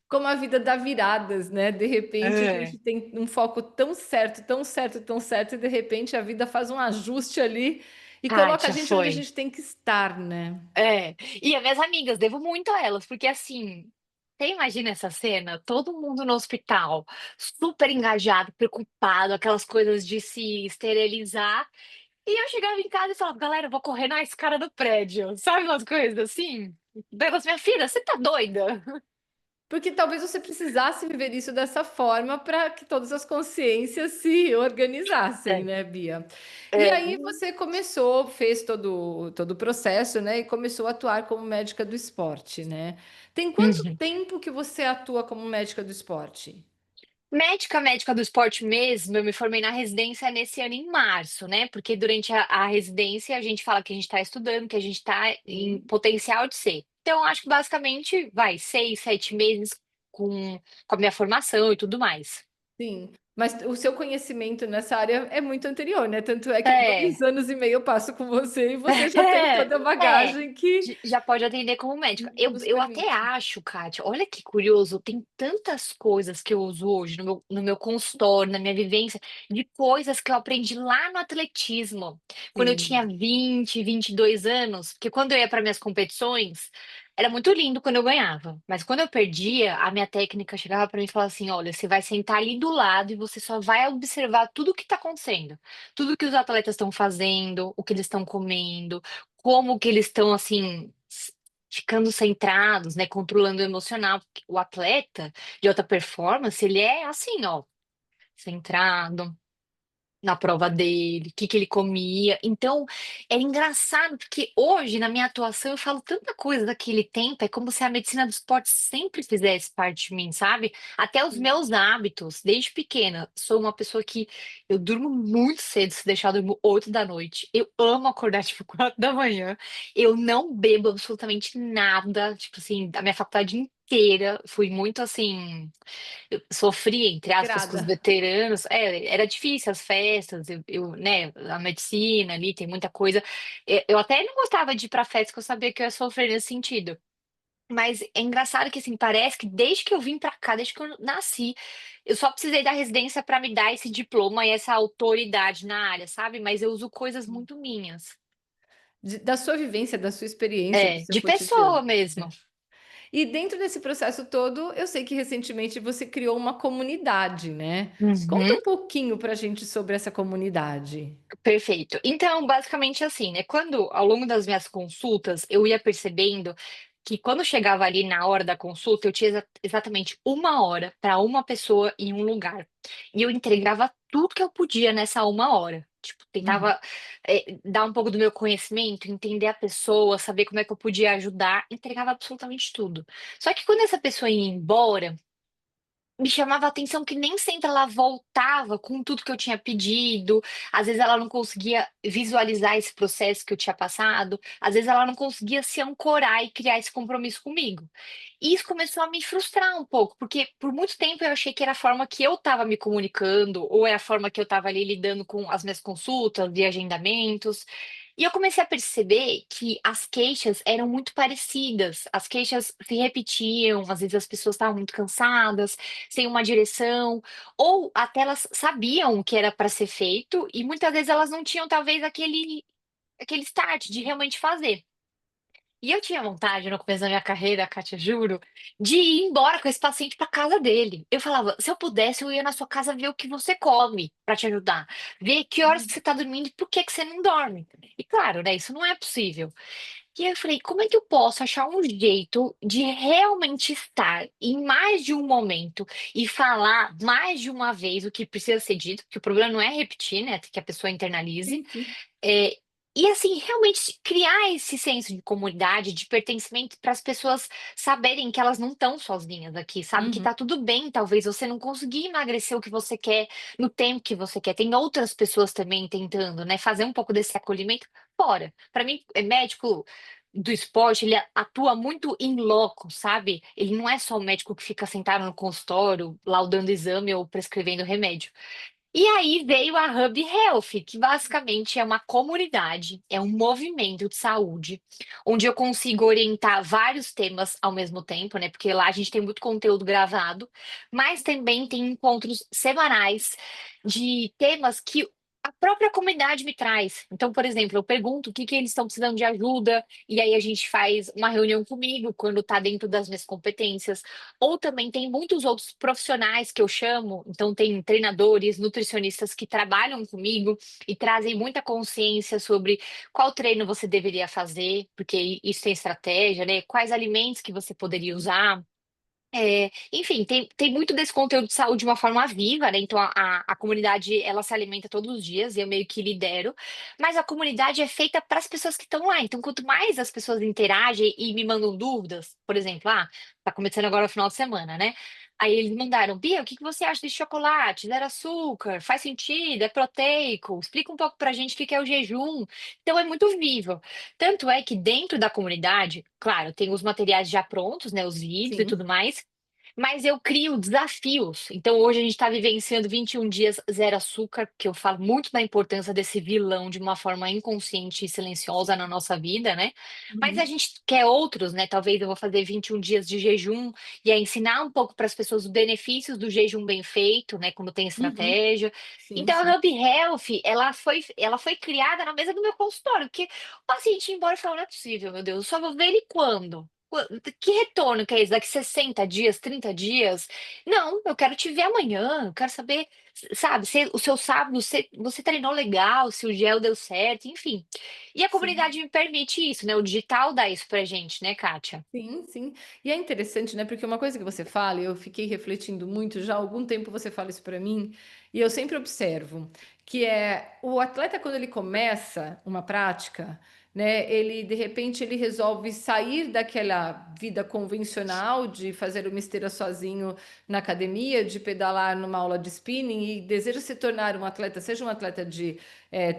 como a vida dá viradas, né, de repente a É. gente tem um foco tão certo, tão certo, tão certo e de repente a vida faz um ajuste ali e coloca a Kátia, gente onde a foi. gente tem que estar, né. É. E as minhas amigas, devo muito a elas, porque assim, você imagina essa cena? Todo mundo no hospital, super engajado, preocupado, aquelas coisas de se esterilizar, e eu chegava em casa e falava: "Galera, eu vou correr na escada do prédio", sabe umas coisas assim? Delas: "Minha filha, você tá doida?" Porque talvez você precisasse viver isso dessa forma para que todas as consciências se organizassem, É, né, Bia. E é. aí você começou, fez todo o processo, né, e começou a atuar como médica do esporte, né. Tem quanto Uhum. tempo que você atua como médica do esporte? Médica, médica do esporte mesmo, eu me formei na residência nesse ano em março, né, porque durante a residência a gente fala que a gente está estudando, que a gente está em Sim. potencial de ser. Então acho que basicamente vai 6, 7 meses com a minha formação e tudo mais. Sim, mas o seu conhecimento nessa área é muito anterior, né, tanto é que há É. 2 anos e meio eu passo com você e você já tem É, toda a é, bagagem que já pode atender como médica. Eu nos eu até permite. acho, Kátia, olha que curioso, tem tantas coisas que eu uso hoje no meu consultório, na minha vivência, de coisas que eu aprendi lá no atletismo, quando eu tinha Sim. 22 anos, porque quando eu ia para minhas competições, era muito lindo quando eu ganhava, mas quando eu perdia, a minha técnica chegava para mim e falava assim: "Olha, você vai sentar ali do lado e você só vai observar tudo o que está acontecendo, tudo que os atletas estão fazendo, o que eles estão comendo, como que eles estão, assim, ficando centrados, né, controlando o emocional, porque o atleta de alta performance, ele é assim, ó, centrado, na prova dele, o que que ele comia. Então, é engraçado, porque hoje, na minha atuação, eu falo tanta coisa daquele tempo, é como se a medicina do esporte sempre fizesse parte de mim, sabe. Até os meus hábitos, desde pequena, sou uma pessoa que eu durmo muito cedo, se deixar eu durmo 8 da noite. Eu amo acordar, tipo, 4 da manhã. Eu não bebo absolutamente nada, tipo assim, a minha faculdade inteira fui muito assim, eu sofri, entre aspas, com os Grada. veteranos. Era difícil as festas, né, a medicina ali tem muita coisa. Eu até não gostava de ir pra festa, que eu sabia que eu ia sofrer nesse sentido. Mas é engraçado que, assim, parece que desde que eu vim pra cá, desde que eu nasci, eu só precisei da residência pra me dar esse diploma e essa autoridade na área, sabe, mas eu uso coisas muito minhas. Da sua vivência, da sua experiência, do É, seu de cotidiano. pessoa mesmo. E dentro desse processo todo, eu sei que recentemente você criou uma comunidade, né. Conta Uhum. um pouquinho pra gente sobre essa comunidade. Perfeito. Então, basicamente assim, né, quando ao longo das minhas consultas, eu ia percebendo que quando chegava ali na hora da consulta, eu tinha exatamente 1 hora para uma pessoa em um lugar. E eu entregava tudo que eu podia nessa 1 hora. Tipo, Uhum. tentava, dar um pouco do meu conhecimento, entender a pessoa, saber como é que eu podia ajudar, entregava absolutamente tudo. Só que quando essa pessoa ia embora, me chamava a atenção que nem sempre ela voltava com tudo que eu tinha pedido, às vezes ela não conseguia visualizar esse processo que eu tinha passado, às vezes ela não conseguia se ancorar e criar esse compromisso comigo. E isso começou a me frustrar um pouco, porque por muito tempo eu achei que era a forma que eu estava me comunicando, ou é a forma que eu estava ali lidando com as minhas consultas e agendamentos. E eu comecei a perceber que as queixas eram muito parecidas, as queixas se repetiam, às vezes as pessoas estavam muito cansadas, sem uma direção, ou até elas sabiam o que era para ser feito e muitas vezes elas não tinham talvez aquele start de realmente fazer. E eu tinha vontade, no começo da minha carreira, Kátia, juro, de ir embora com esse paciente para casa dele. Eu falava: "Se eu pudesse, eu ia na sua casa ver o que você come para te ajudar, ver que horas que você está dormindo e por que que você não dorme". E claro, né, isso não é possível. E aí eu falei: "Como é que eu posso achar um jeito de realmente estar em mais de um momento e falar mais de uma vez o que precisa ser dito", porque o problema não é repetir, né, que a pessoa internalize, Sim, sim. eh, e assim, realmente criar esse senso de comunidade, de pertencimento para as pessoas saberem que elas não estão sozinhas aqui, sabe, que Uhum. tá tudo bem, talvez você não conseguir emagrecer o que você quer, no tempo que você quer, tem outras pessoas também tentando, né, fazer um pouco desse acolhimento fora. Para mim, médico do esporte, ele atua muito in loco, sabe, ele não é só o médico que fica sentado no consultório, laudando exame ou prescrevendo remédio. E aí veio a Hub Health, que basicamente é uma comunidade, é um movimento de saúde, onde eu consigo orientar vários temas ao mesmo tempo, né? Porque lá a gente tem muito conteúdo gravado, mas também tem encontros semanais de temas que a própria comunidade me traz. Então, por exemplo, eu pergunto o que que eles estão precisando de ajuda, e aí a gente faz uma reunião comigo quando está dentro das minhas competências. Ou também tem muitos outros profissionais que eu chamo, então tem treinadores, nutricionistas que trabalham comigo e trazem muita consciência sobre qual treino você deveria fazer, porque isso tem estratégia, né? Quais alimentos que você poderia usar. Enfim, tem muito desse conteúdo de saúde de uma forma viva, né? Então a comunidade ela se alimenta todos os dias e eu meio que lidero, mas a comunidade é feita para as pessoas que estão lá. Então, quanto mais as pessoas interagem e me mandam dúvidas, por exemplo, tá começando agora o final de semana, né? Aí eles mandaram, Bia, o que que você acha de chocolate? Zero açúcar? Faz sentido? É proteico? Explica um pouco pra gente o que que é o jejum. Então é muito vivo. Tanto é que dentro da comunidade, claro, tem os materiais já prontos, né, os vídeos e Sim. tudo mais, mas eu crio desafios. Então hoje a gente está vivenciando 21 dias zero açúcar, que eu falo muito da importância desse vilão de uma forma inconsciente e silenciosa na nossa vida, né? Mas a Uhum. gente quer outros, né? Talvez eu vou fazer 21 dias de jejum e aí ensinar um pouco para as pessoas os benefícios do jejum bem feito, né? Quando tem Uhum. estratégia. Sim, Então, sim. a Hub Health, ela foi criada na mesa do meu consultório, porque o paciente ia embora e falou, não é possível, meu Deus, eu só vou ver ele quando? Que retorno que é esse? Daqui 60 dias, 30 dias? Não, eu quero te ver amanhã, eu quero saber, sabe, se o seu sábado, se você treinou legal, se o gel deu certo, enfim. E a Sim. comunidade me permite isso, né? O digital dá isso pra gente, né, Kátia? Sim, sim. E é interessante, né? Porque uma coisa que você fala, e eu fiquei refletindo muito, já há algum tempo você fala isso para mim, e eu sempre observo, que é o atleta quando ele começa uma prática, né? Ele de repente ele resolve sair daquela vida convencional de fazer uma esteira sozinho na academia, de pedalar numa aula de spinning e deseja se tornar um atleta, seja um atleta de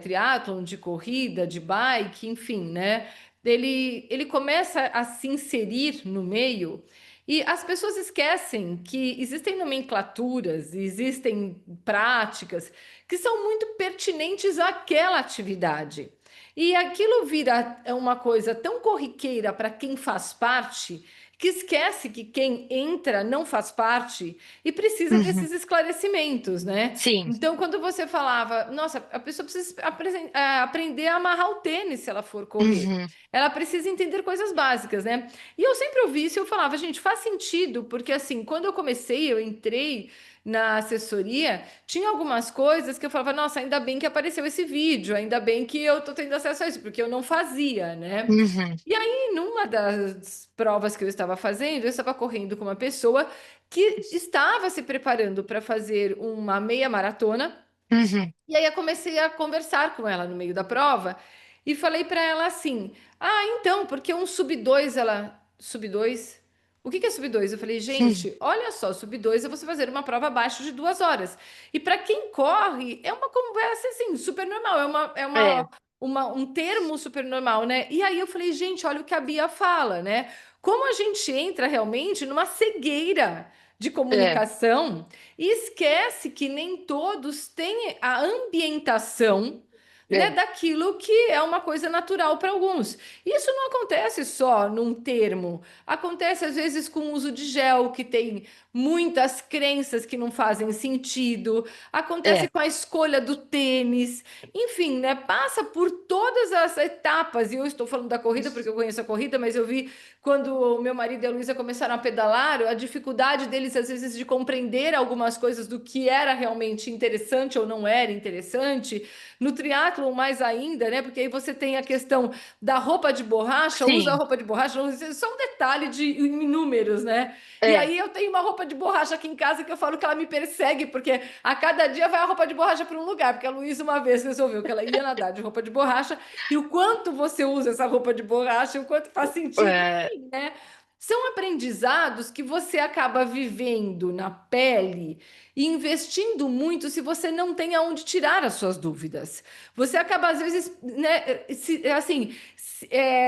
triatlon, de corrida, de bike, enfim, né? Ele começa a se inserir no meio e as pessoas esquecem que existem nomenclaturas, existem práticas que são muito pertinentes àquela atividade. E aquilo vira uma coisa tão corriqueira para quem faz parte, que esquece que quem entra não faz parte e precisa Uhum. desses esclarecimentos, né? Sim. Então, quando você falava, nossa, a pessoa precisa aprender a amarrar o tênis se ela for correr. Uhum. Ela precisa entender coisas básicas, né? E eu sempre ouvi isso e eu falava, gente, faz sentido, porque assim, quando eu comecei, eu entrei na assessoria, tinha algumas coisas que eu falava, nossa, ainda bem que apareceu esse vídeo, ainda bem que eu tô tendo acesso a isso, porque eu não fazia, né? Uhum. E aí, numa das provas que eu estava fazendo, eu estava correndo com uma pessoa que estava se preparando para fazer uma meia maratona. Uhum. E aí eu comecei a conversar com ela no meio da prova e falei para ela assim: "Ah, então, porque um sub 2 ela sub 2? O que que é sub 2?" Eu falei: Uhum. "Gente, olha só, sub 2 é você fazer uma prova abaixo de 2 horas. E para quem corre, é uma conversa assim, super normal, É, um termo super normal, né?" E aí eu falei: "Gente, olha o que a Bia fala, né? Como a gente entra realmente numa cegueira de é, comunicação e esquece que nem todos têm a ambientação, né, é, daquilo que é uma coisa natural para alguns. Isso não acontece só num termo, acontece às vezes com o uso de gel, que tem muitas crenças que não fazem sentido, acontece é. com a escolha do tênis, enfim, né, passa por todas as etapas. E eu estou falando da corrida porque eu conheço a corrida, mas eu vi quando o meu marido e a Luísa começaram a pedalar, a dificuldade deles, às vezes, de compreender algumas coisas do que era realmente interessante ou não era interessante. No triatlon, mais ainda, né? Porque aí você tem a questão da roupa de borracha, usa a Sim, roupa de borracha, não usa, só um detalhe de em números, né? E é. aí eu tenho uma roupa de borracha aqui em casa que eu falo que ela me persegue, porque a cada dia vai a roupa de borracha para um lugar, porque a Luísa uma vez resolveu que ela ia nadar de roupa de borracha, e o quanto você usa essa roupa de borracha, o quanto faz sentido, É, enfim, né? São aprendizados que você acaba vivendo na pele e investindo muito se você não tem aonde tirar as suas dúvidas. Você acaba, às vezes, né,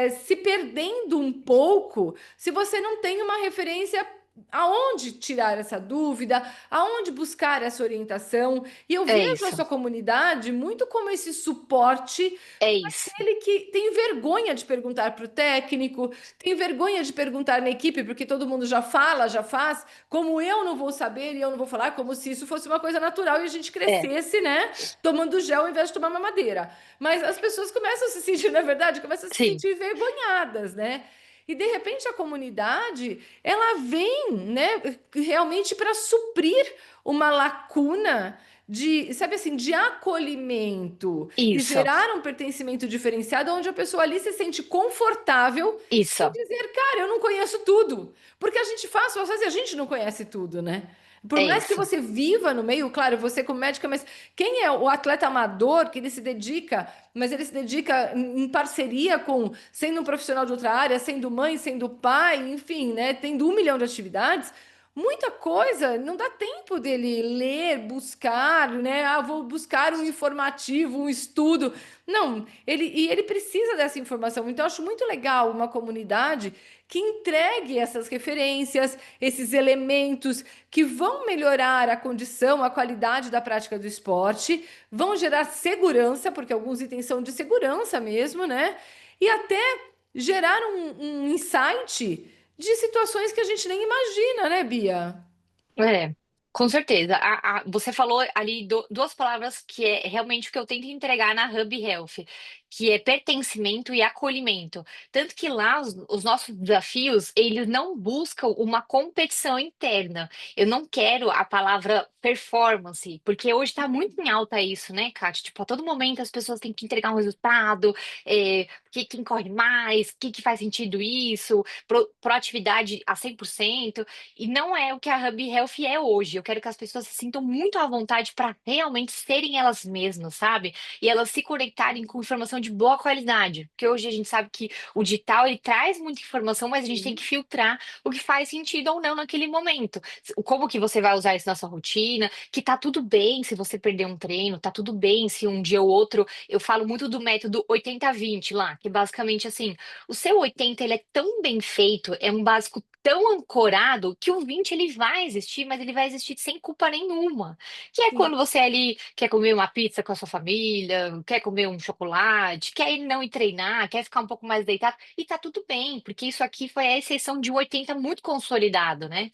se perdendo um pouco se você não tem uma referência. aonde tirar essa dúvida, aonde buscar essa orientação. E eu É vejo a isso, sua comunidade muito como esse suporte é para isso, aquele que tem vergonha de perguntar para o técnico, tem vergonha de perguntar na equipe, porque todo mundo já fala, já faz, como eu não vou saber e eu não vou falar, como se isso fosse uma coisa natural e a gente é, crescesse, né, tomando gel ao invés de tomar mamadeira. Mas as pessoas começam a se sentir, na verdade, começam a se sim, sentir envergonhadas, né? E de repente a comunidade, ela vem, né, realmente para suprir uma lacuna de, sabe assim, de acolhimento e isso, gerar um pertencimento diferenciado, onde a pessoa ali se sente confortável em isso, dizer, cara, eu não conheço tudo, porque a gente faz, às vezes a gente não conhece tudo, né? Por é mais que isso, você viva no meio, claro, você como médica, mas quem é o atleta amador que ele se dedica, mas ele se dedica em parceria com, sendo um profissional de outra área, sendo mãe, sendo pai, enfim, né, tendo 1 milhão de atividades, muita coisa não dá tempo dele ler, buscar, né? Ah, vou buscar um informativo, um estudo. Não, ele precisa dessa informação. Então, eu acho muito legal uma comunidade que entregue essas referências, esses elementos que vão melhorar a condição, a qualidade da prática do esporte, vão gerar segurança, porque alguns itens são de segurança mesmo, né? E até gerar um insight de situações que a gente nem imagina, né, Bia? é. Com certeza. Você falou ali duas palavras que é realmente o que eu tento entregar na Hub Health, que é pertencimento e acolhimento. Tanto que lá os nossos desafios, eles não buscam uma competição interna. Eu não quero a palavra performance, porque hoje está muito em alta isso, né, Kátia? Tipo, a todo momento as pessoas têm que entregar um resultado, quem corre mais, que faz sentido isso, proatividade a 100%. E não é o que a Hub Health é hoje. Eu quero que as pessoas se sintam muito à vontade para realmente serem elas mesmas, sabe? E elas se conectarem com informação de boa qualidade. Porque hoje a gente sabe que o digital ele traz muita informação, mas a gente tem que Sim. filtrar o que faz sentido ou não naquele momento. Como que você vai usar isso na sua rotina, que tá tudo bem se você perder um treino, tá tudo bem se um dia ou outro. Eu falo muito do método 80-20 lá, que basicamente assim, o seu 80 ele é tão bem feito, é um básico tão ancorado que o 20 ele vai existir, mas ele vai existir sem culpa nenhuma. Que é Sim. quando você ali quer comer uma pizza com a sua família, quer comer um chocolate, quer ir não ir treinar, quer ficar um pouco mais deitado, e tá tudo bem, porque isso aqui foi a exceção de um 80 muito consolidado, né?